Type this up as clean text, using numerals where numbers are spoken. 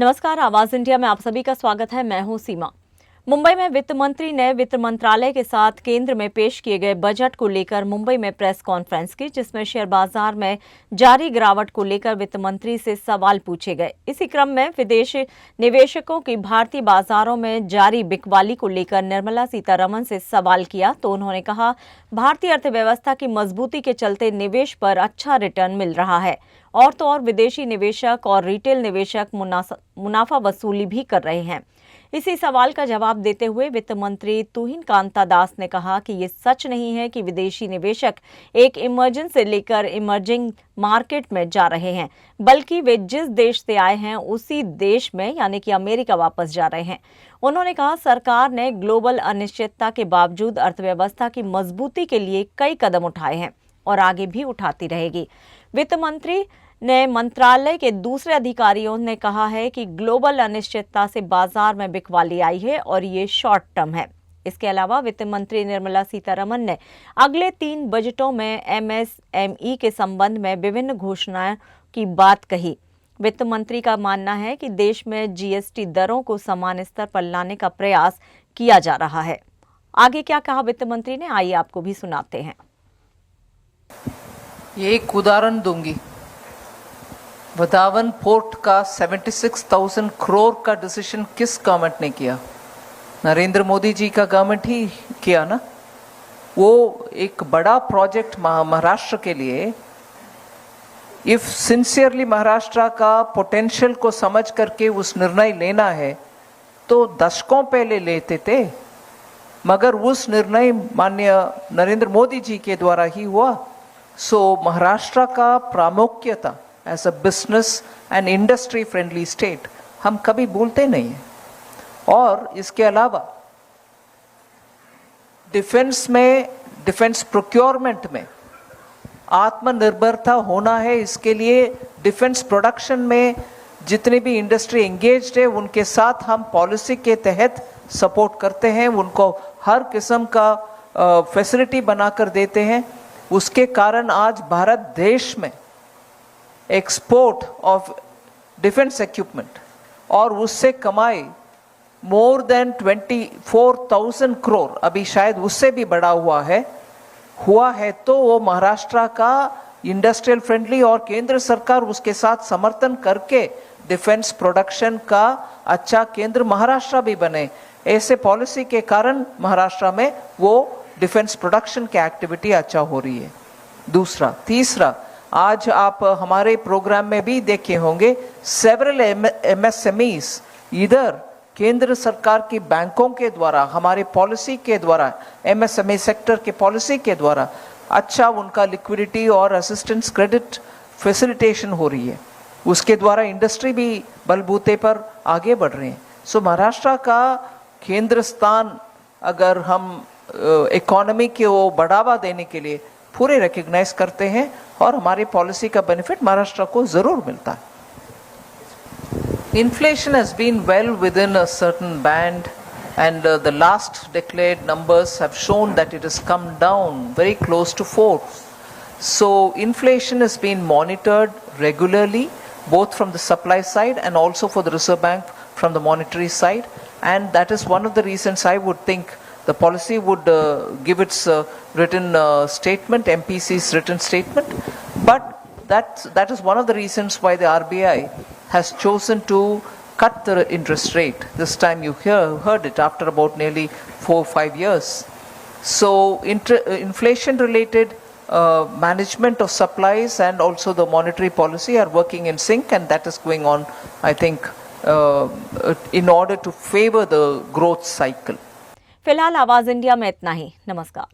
नमस्कार, आवाज इंडिया में आप सभी का स्वागत है। मैं हूं सीमा। मुंबई में वित्त मंत्री ने वित्त मंत्रालय के साथ केंद्र में पेश किए गए बजट को लेकर मुंबई में प्रेस कॉन्फ्रेंस की, जिसमें शेयर बाजार में जारी गिरावट को लेकर वित्त मंत्री से सवाल पूछे गए। इसी क्रम में विदेशी निवेशकों की भारतीय बाजारों में जारी बिकवाली को लेकर निर्मला सीतारमण से सवाल किया तो उन्होंने कहा, भारतीय अर्थव्यवस्था की मजबूती के चलते निवेश पर अच्छा रिटर्न मिल रहा है और तो और विदेशी निवेशक और रिटेल निवेशक मुनाफा वसूली भी कर रहे हैं। इसी सवाल का जवाब देते हुए वित्त मंत्री तुहिन कांता दास ने कहा कि ये सच नहीं है कि विदेशी निवेशक एक इमर्जेंस से लेकर इमर्जिंग मार्केट में जा रहे हैं, बल्कि वे जिस देश से आए हैं उसी देश में यानी कि अमेरिका वापस जा रहे हैं। उन्होंने कहा, सरकार ने ग्लोबल अनिश्चितता के बावजूद अर्थव्यवस्था की मजबूती के लिए कई कदम उठाए हैं और आगे भी उठाती रहेगी। वित्त मंत्री ने मंत्रालय के दूसरे अधिकारियों ने कहा है कि ग्लोबल अनिश्चितता से बाजार में बिकवाली आई है और ये शॉर्ट टर्म है। इसके अलावा वित्त मंत्री निर्मला सीतारमण ने अगले 3 बजटों में एमएसएमई के संबंध में विभिन्न घोषणाओं की बात कही। वित्त मंत्री का मानना है कि देश में जीएसटी दरों को समान स्तर पर लाने का प्रयास किया जा रहा है। आगे क्या कहा वित्त मंत्री ने, आइए आपको भी सुनाते हैं। ये एक उदाहरण दूंगी। वधावन पोर्ट का 76,000 करोड़ का डिसीजन किस गवर्नमेंट ने किया? नरेंद्र मोदी जी का गवर्नमेंट ही किया ना। वो एक बड़ा प्रोजेक्ट महाराष्ट्र के लिए, इफ सिंसियरली महाराष्ट्र का पोटेंशियल को समझ करके उस निर्णय लेना है तो दशकों पहले लेते थे, मगर उस निर्णय माननीय नरेंद्र मोदी जी के द्वारा ही हुआ। सो महाराष्ट्र का प्रामुख्यता as a business and industry friendly state हम कभी भूलते नहीं हैं। और इसके अलावा डिफेंस प्रोक्योरमेंट में आत्मनिर्भरता होना है। इसके लिए डिफेंस प्रोडक्शन में जितने भी इंडस्ट्री एंगेज्ड है उनके साथ हम पॉलिसी के तहत सपोर्ट करते हैं, उनको हर किस्म का फैसिलिटी बनाकर देते हैं। उसके कारण आज भारत देश में एक्सपोर्ट ऑफ डिफेंस इक्विपमेंट और उससे कमाई मोर देन 24,000 करोड़, अभी शायद उससे भी बढ़ा हुआ है तो वो महाराष्ट्र का इंडस्ट्रियल फ्रेंडली और केंद्र सरकार उसके साथ समर्थन करके डिफेंस प्रोडक्शन का अच्छा केंद्र महाराष्ट्र भी बने। ऐसे पॉलिसी के कारण महाराष्ट्र में वो डिफेंस प्रोडक्शन की एक्टिविटी अच्छा हो रही है। तीसरा, आज आप हमारे प्रोग्राम में भी देखे होंगे, सेवरल एमएसएमईज इधर केंद्र सरकार की बैंकों के द्वारा, हमारे पॉलिसी के द्वारा, एमएसएमई सेक्टर के पॉलिसी के द्वारा अच्छा उनका लिक्विडिटी और असिस्टेंस क्रेडिट फैसिलिटेशन हो रही है। उसके द्वारा इंडस्ट्री भी बलबूते पर आगे बढ़ रहे हैं। सो महाराष्ट्र का केंद्र स्थान अगर हम इकोनॉमी को बढ़ावा देने के लिए पूरे रिकग्नाइज करते हैं और हमारी पॉलिसी का बेनिफिट महाराष्ट्र को जरूर मिलता है। Inflation has been well within a certain band and the last declared numbers have shown that it has come down very close to 4. So inflation has been monitored regularly both from the supply side and also for the Reserve Bank from the monetary side, and that is one of the reasons I would think the policy would give its written statement, MPC's written statement, but that is one of the reasons why the RBI has chosen to cut the interest rate. This time you heard it after about nearly 4-5 years. So inflation related management of supplies and also the monetary policy are working in sync, and that is going on, I think, in order to favor the growth cycle. फिलहाल आवाज India में इतना ही। नमस्कार।